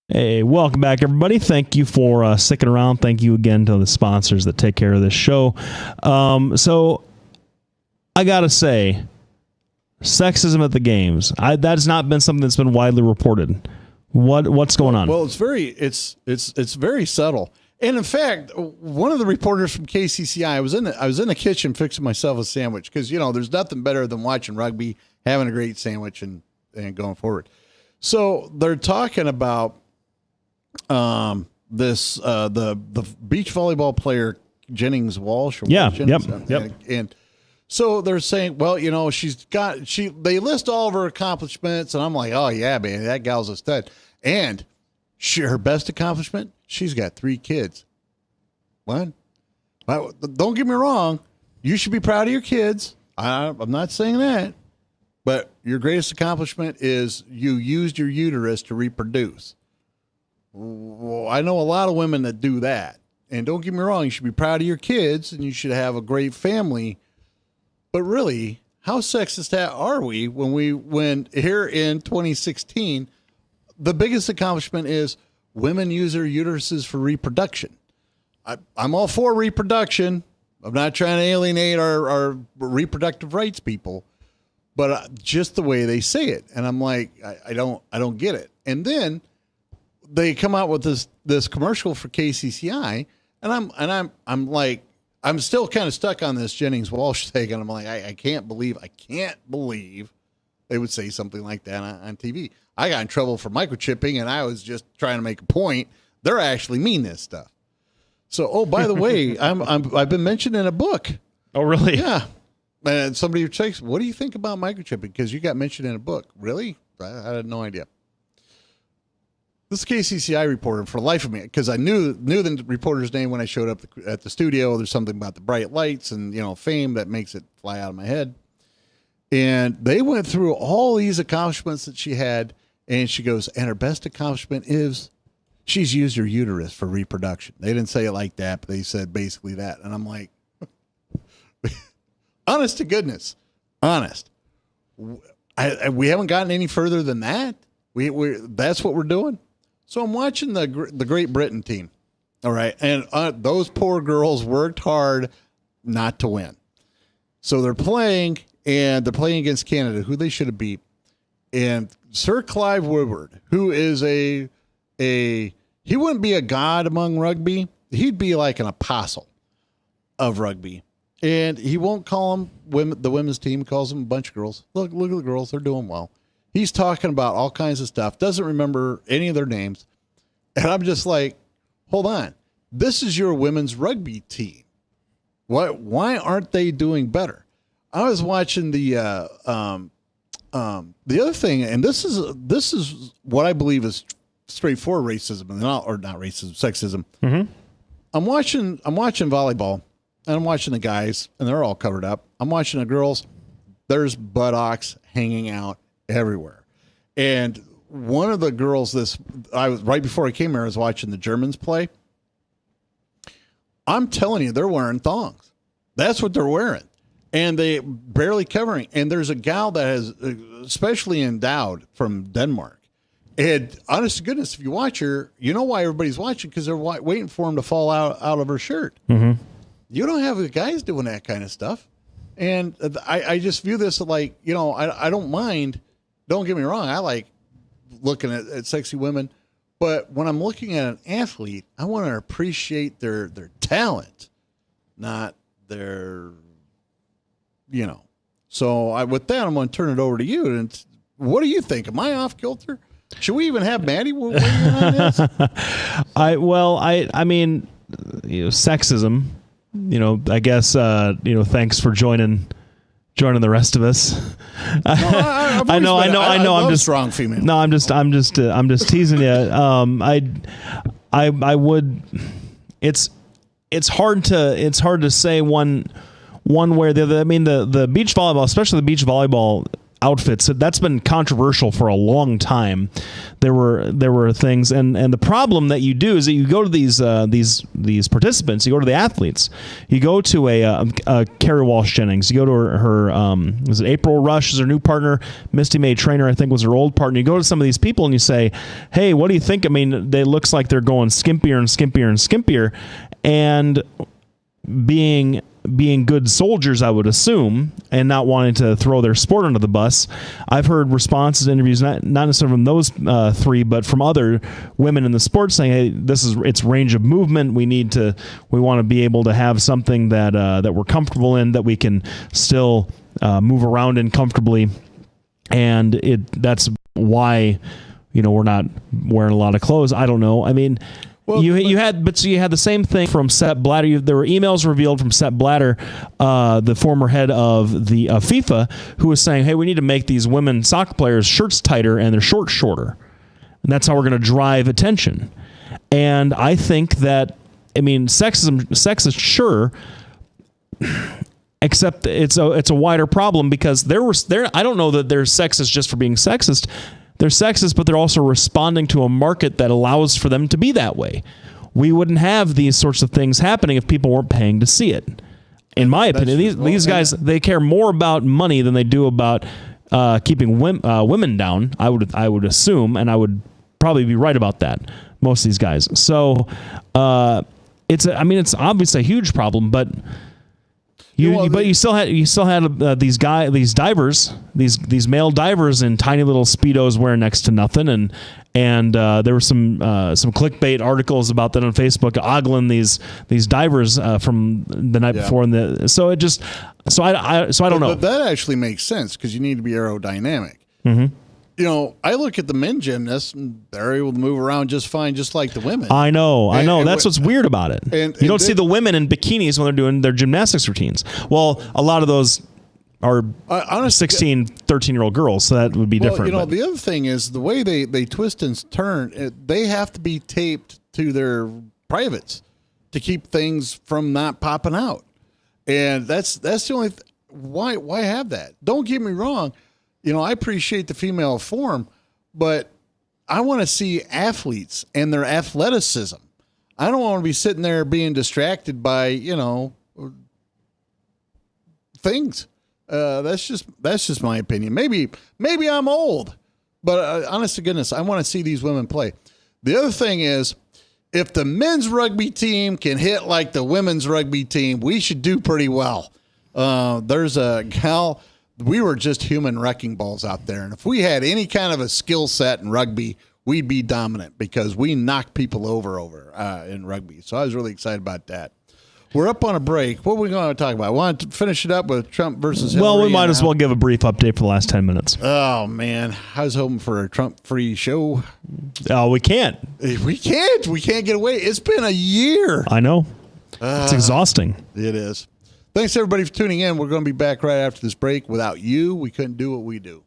Hey, welcome back, everybody. Thank you for sticking around. Thank you again to the sponsors that take care of this show. So I got to say, sexism at the games, that's not been something that's been widely reported. What's going on? Well, it's very subtle. And in fact, one of the reporters from KCCI, I was in the kitchen fixing myself a sandwich because, there's nothing better than watching rugby, having a great sandwich and going forward. So they're talking about the beach volleyball player Jennings Walsh. Yeah. Jennings, yep. And so they're saying, well, they list all of her accomplishments, and I'm like, oh yeah, man, that gal's a stud. And her best accomplishment, she's got 3 kids. What? Don't get me wrong, you should be proud of your kids. I'm not saying that, but your greatest accomplishment is you used your uterus to reproduce. Well, I know a lot of women that do that. And don't get me wrong, you should be proud of your kids and you should have a great family. But really, how sexist are we when here in 2016, the biggest accomplishment is women use their uteruses for reproduction. I'm all for reproduction. I'm not trying to alienate our reproductive rights people, but just the way they say it. And I'm like, I don't get it. And then they come out with this commercial for KCCI, and I'm like, I'm still kind of stuck on this Jennings Walsh thing, and I'm like, I can't believe they would say something like that on TV. I got in trouble for microchipping, and I was just trying to make a point. They're actually mean this stuff. So, oh, by the way, I've been mentioned in a book. Oh, really? Yeah. And somebody says, what do you think about microchipping? Because you got mentioned in a book. Really? I had no idea. This KCCI reporter, for the life of me, because I knew the reporter's name when I showed up at the studio. There's something about the bright lights and, fame that makes it fly out of my head. And they went through all these accomplishments that she had, and she goes, and her best accomplishment is she's used her uterus for reproduction. They didn't say it like that, but they said basically that. And I'm like, honest to goodness, honest. We haven't gotten any further than that. That's what we're doing. So I'm watching the Great Britain team, all right, and those poor girls worked hard not to win. So they're playing, and they're playing against Canada, who they should have beat. And Sir Clive Woodward, who is he wouldn't be a god among rugby. He'd be like an apostle of rugby. And he won't call them the women's team. He calls them a bunch of girls. Look at the girls. They're doing well. He's talking about all kinds of stuff, doesn't remember any of their names. And I'm just like, hold on. This is your women's rugby team. Why aren't they doing better? I was watching the other thing, and this is what I believe is straightforward racism, or not racism, sexism. Mm-hmm. I'm watching volleyball, and I'm watching the guys, and they're all covered up. I'm watching the girls. There's buttocks hanging out everywhere. And one of the girls, right before I came here, I was watching the Germans play. I'm telling you, they're wearing thongs. That's what they're wearing. And they barely covering. And there's a gal that has, especially endowed, from Denmark. And honest to goodness, if you watch her, you know why everybody's watching, because they're waiting for him to fall out of her shirt. Mm-hmm. You don't have the guys doing that kind of stuff. And I just view this like, I don't mind. Don't get me wrong. I like looking at sexy women. But when I'm looking at an athlete, I want to appreciate their talent, not their, So with that, I'm going to turn it over to you. And what do you think? Am I off kilter? Should we even have Maddie weigh in on this? I mean, sexism. I guess. Thanks for joining the rest of us. I know. I'm just strong female. No, I'm just teasing you. I would. It's hard to say one way or the other. I mean, the beach volleyball, especially the beach volleyball outfits. That's been controversial for a long time. There were things, and the problem that you do is that you go to these participants, you go to the athletes, you go to a Carrie Walsh Jennings, you go to her was it April Rush is her new partner, Misty May Trainer I think was her old partner. You go to some of these people and you say, hey, what do you think? I mean, they looks like they're going skimpier and skimpier and skimpier, and being good soldiers, I would assume, and not wanting to throw their sport under the bus. I've heard responses, interviews, not necessarily from those three, but from other women in the sport saying, "Hey, it's range of movement. We want to be able to have something that we're comfortable in, that we can still move around in comfortably," and that's why we're not wearing a lot of clothes. I don't know. I mean. Well, you had the same thing from Sepp Blatter. There were emails revealed from Sepp Blatter, the former head of the FIFA, who was saying, "Hey, we need to make these women soccer players' shirts tighter and their shorts shorter, and that's how we're going to drive attention." And I think that, I mean, sexist, sure, except it's a wider problem, because I don't know that they're sexist just for being sexist. They're sexist, but they're also responding to a market that allows for them to be that way. We wouldn't have these sorts of things happening if people weren't paying to see it. In my opinion, these guys, they care more about money than they do about keeping women down. I would assume, and I would probably be right about that. Most of these guys. So it's obviously a huge problem, but. You still had these divers, these male divers in tiny little Speedos wearing next to nothing, and there were some clickbait articles about that on Facebook, ogling these divers from the night before, I don't know. But that actually makes sense, because you need to be aerodynamic. Mm-hmm. I look at the men gymnasts, and they're able to move around just fine, just like the women. I know. That's what's weird about it. You don't see the women in bikinis when they're doing their gymnastics routines. Well, a lot of those are 16, 13-year-old girls, so that would be different. The other thing is the way they twist and turn, they have to be taped to their privates to keep things from not popping out. And that's the only why have that? Don't get me wrong. I appreciate the female form, but I want to see athletes and their athleticism. I don't want to be sitting there being distracted by, things. That's just my opinion. Maybe I'm old, but honest to goodness, I want to see these women play. The other thing is, if the men's rugby team can hit like the women's rugby team, we should do pretty well. There's a gal. We were just human wrecking balls out there. And if we had any kind of a skill set in rugby, we'd be dominant, because we knocked people over in rugby. So I was really excited about that. We're up on a break. What are we going to talk about? I want to finish it up with Trump versus Hillary. Well, we might as well give a brief update for the last 10 minutes. Oh, man. I was hoping for a Trump-free show. Oh, we can't. We can't. We can't get away. It's been a year. I know. It's exhausting. It is. Thanks, everybody, for tuning in. We're going to be back right after this break. Without you, we couldn't do what we do.